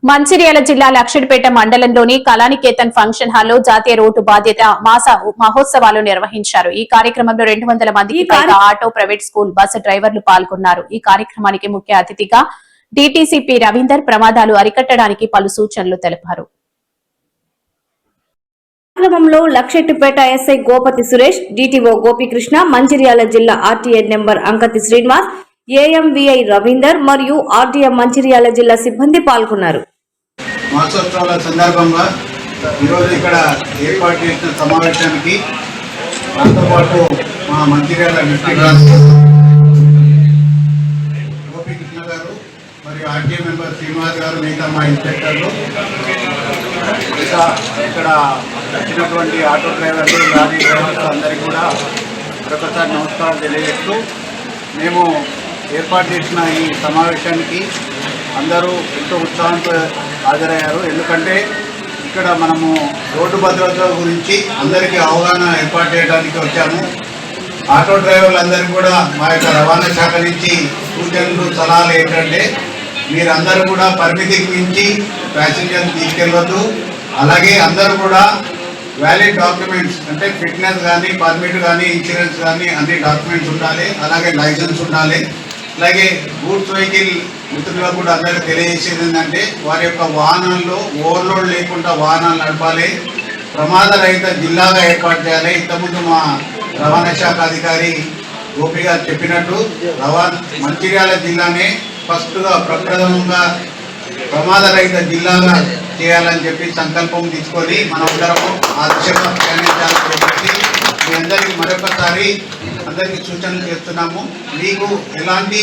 మంచిర్యాల జిల్లా లక్షడిపేట మండలంలోని కళానికేతన్ ఫంక్షన్ హాల్లో జాతీయ రోడ్డు బాధ్యత మాస మహోత్సవాలు నిర్వహించారు. ఈ కార్యక్రమంలో 200 మందికి పైగా ఆటో, ప్రైవేట్ స్కూల్ బస్సు డ్రైవర్లు పాల్గొన్నారు. ఈ కార్యక్రమానికి ముఖ్య అతిథిగా డీటీసీపీ రవీందర్ ప్రమాదాలు అరికట్టడానికి పలు సూచనలు తెలిపారు. కార్యక్రమంలో లక్షెట్టిపేట ఎస్ఐ గోపతి సురేష్, డిటిఓ గోపీకృష్ణ, మంచిర్యాల జిల్లా RTA number Ankathi Srinivas, AMVI Ravinder మరియు ఆర్డీఎం మంచిర్యాల జిల్లా సిబ్బంది పాల్గొన్నారు. మాసోత్సవాల సందర్భంగా ఈరోజు ఇక్కడ ఏర్పాటు చేసిన సమావేశానికి దాంతో పాటు మా మంచిర్యాల డిస్ట్రిక్ట్ గోపీకృష్ణ గారు మరియు ఆర్టీఏ మెంబర్ శ్రీనివాస్ గారు, మిగతా మా ఇన్స్పెక్టర్లు, ఇక్కడ వచ్చినటువంటి ఆటో డ్రైవర్లు, లారీ డ్రైవర్లు అందరికీ కూడా మరొకసారి నమస్కారం తెలియజేస్తూ, మేము ఏర్పాటు చేసిన ఈ సమావేశానికి అందరూ ఎంతో ఉత్సాహంతో హాజరయ్యారు. ఎందుకంటే ఇక్కడ మనము రోడ్డు భద్రత గురించి అందరికీ అవగాహన ఏర్పాటు చేయడానికి వచ్చాము. ఆటో డ్రైవర్లందరికీ కూడా మా యొక్క రవాణా శాఖ నుంచి సూచనలు, సలహాలు ఏంటంటే మీరందరూ కూడా పరిమితికి మించి ప్యాసింజర్ని తీసుకెళ్ళవద్దు. అలాగే అందరూ కూడా వ్యాలిడ్ డాక్యుమెంట్స్ అంటే ఫిట్నెస్ కానీ, పర్మిట్ కానీ, ఇన్సూరెన్స్ కానీ అన్ని డాక్యుమెంట్స్ ఉండాలి. అలాగే లైసెన్స్ ఉండాలి. అలాగే గూడ్స్ వెహికల్ మిత్రులకు కూడా అందరికీ తెలియజేసేది ఏంటంటే వారి యొక్క వాహనాల్లో ఓవర్లోడ్ లేకుండా వాహనాలు నడపాలి. ప్రమాదరహిత జిల్లాగా ఏర్పాటు చేయాలి. ఇంతకుముందు మా రవాణా శాఖ అధికారి గోపి గారు చెప్పినట్టు మంచిర్యాల జిల్లానే ఫస్ట్గా ప్రప్రథమంగా ప్రమాదరహిత జిల్లాగా చేయాలని చెప్పి సంకల్పం తీసుకొని మనమందరము ఆ దిశగా ప్రయాణించాలని చెప్పి మీ అందరికీ మరొకసారి అందరికీ సూచనలు చేస్తున్నాము. మీకు ఎలాంటి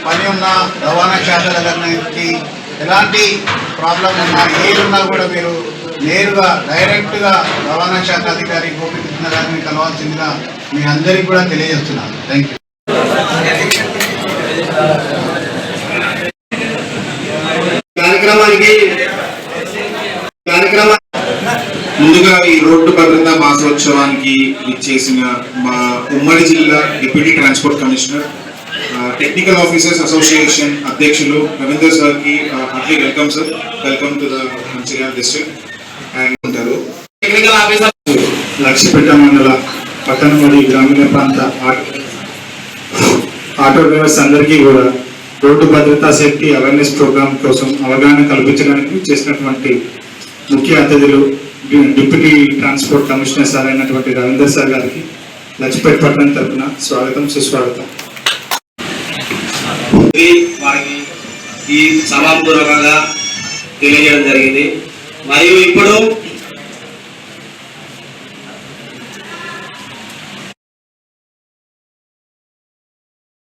పని ఉన్నా, రవాణా శాఖ దగ్గర నుంచి ఎలాంటి ప్రాబ్లం ఉన్నా, ఏదున్నా కూడా మీరు నేరుగా డైరెక్ట్గా రవాణా శాఖ అధికారి గోపీకృష్ణ గారిని కలవాల్సిందిగా మీ అందరికీ కూడా తెలియజేస్తున్నాను. Thank you. ముందుగా ఈ రోడ్డు భద్రతా మాసోత్సవానికి ఇచ్చేసిన మా ఉమ్మడి జిల్లా deputy transport commissioner, technical officers association అధ్యక్షులు రవీందర్ సార్కి heartly welcome sir. Welcome to the Mancherial district. And ఉంటారు టెక్నికల్ ఆఫీసర్ లక్షపేట మండల పట్టణ మరియు గ్రామీణ ప్రాంత ఆటో డ్రైవర్స్ అందరికీ కూడా రోడ్డు భద్రతా సేఫ్టీ అవేర్నెస్ ప్రోగ్రామ్ కోసం అవగాహన కల్పించడానికి చేసినటువంటి ముఖ్య అతిథులు డిప్యూటీ ట్రాన్స్పోర్ట్ కమిషనర్ సార్ అయినటువంటి రవీందర్ సార్ గారికి లక్షపేట పట్టణం తరఫున స్వాగతం, సుస్వాగతం. వారికి ఈ సభాపూర్వకంగా తెలియజేయడం జరిగింది. మరియు ఇప్పుడు